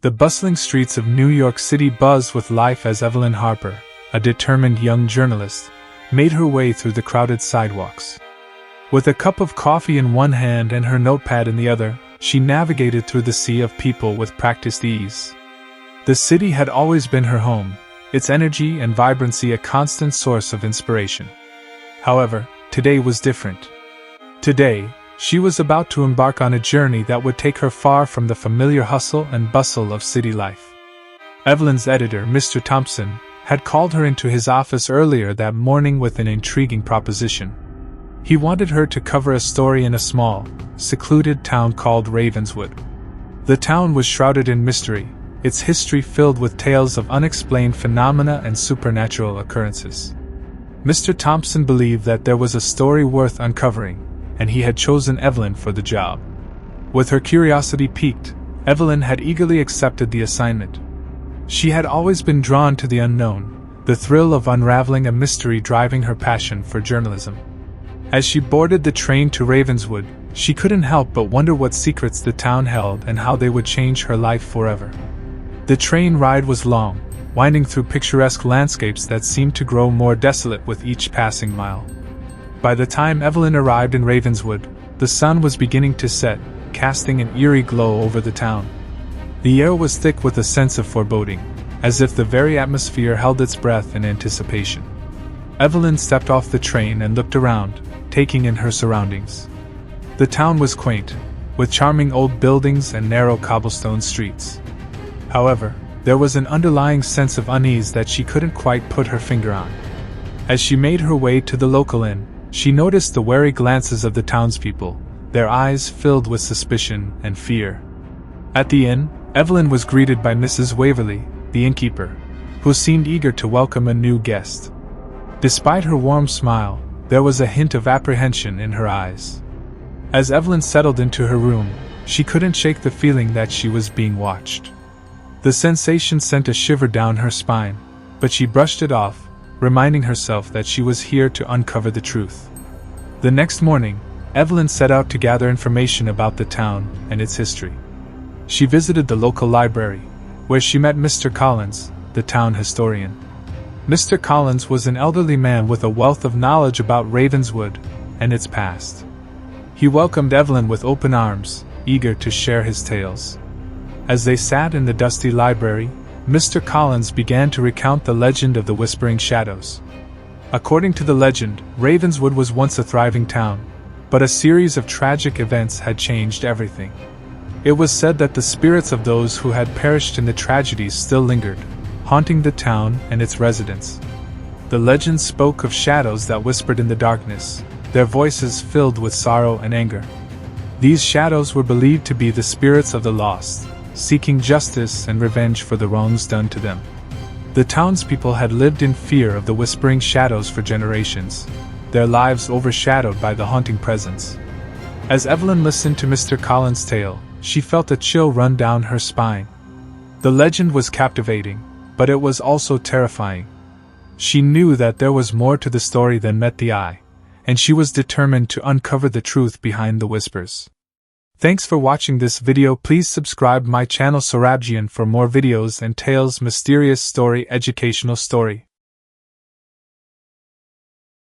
The bustling streets of New York City buzzed with life as Evelyn Harper, a determined young journalist, made her way through the crowded sidewalks. With a cup of coffee in one hand and her notepad in the other, she navigated through the sea of people with practiced ease. The city had always been her home, its energy and vibrancy a constant source of inspiration. However, today was different. Today, she was about to embark on a journey that would take her far from the familiar hustle and bustle of city life. Evelyn's editor, Mr. Thompson, had called her into his office earlier that morning with an intriguing proposition. He wanted her to cover a story in a small, secluded town called Ravenswood. The town was shrouded in mystery, its history filled with tales of unexplained phenomena and supernatural occurrences. Mr. Thompson believed that there was a story worth uncovering, and he had chosen Evelyn for the job. With her curiosity piqued, Evelyn had eagerly accepted the assignment. She had always been drawn to the unknown, the thrill of unraveling a mystery driving her passion for journalism. As she boarded the train to Ravenswood, she couldn't help but wonder what secrets the town held and how they would change her life forever. The train ride was long, winding through picturesque landscapes that seemed to grow more desolate with each passing mile. By the time Evelyn arrived in Ravenswood, the sun was beginning to set, casting an eerie glow over the town. The air was thick with a sense of foreboding, as if the very atmosphere held its breath in anticipation. Evelyn stepped off the train and looked around, taking in her surroundings. The town was quaint, with charming old buildings and narrow cobblestone streets. However, there was an underlying sense of unease that she couldn't quite put her finger on. As she made her way to the local inn, she noticed the wary glances of the townspeople, their eyes filled with suspicion and fear. At the inn, Evelyn was greeted by Mrs. Waverley, the innkeeper, who seemed eager to welcome a new guest. Despite her warm smile, there was a hint of apprehension in her eyes. As Evelyn settled into her room, she couldn't shake the feeling that she was being watched. The sensation sent a shiver down her spine, but she brushed it off, reminding herself that she was here to uncover the truth. The next morning, Evelyn set out to gather information about the town and its history. She visited the local library, where she met Mr. Collins, the town historian. Mr. Collins was an elderly man with a wealth of knowledge about Ravenswood and its past. He welcomed Evelyn with open arms, eager to share his tales. As they sat in the dusty library, Mr. Collins began to recount the legend of the Whispering Shadows. According to the legend, Ravenswood was once a thriving town, but a series of tragic events had changed everything. It was said that the spirits of those who had perished in the tragedies still lingered, haunting the town and its residents. The legend spoke of shadows that whispered in the darkness, their voices filled with sorrow and anger. These shadows were believed to be the spirits of the lost, seeking justice and revenge for the wrongs done to them. The townspeople had lived in fear of the Whispering Shadows for generations, their lives overshadowed by the haunting presence. As Evelyn listened to Mr. Collins' tale, she felt a chill run down her spine. The legend was captivating, but it was also terrifying. She knew that there was more to the story than met the eye, and she was determined to uncover the truth behind the whispers. Thanks for watching this video. Please subscribe my channel Sorabjian for more videos and tales, mysterious story, educational story.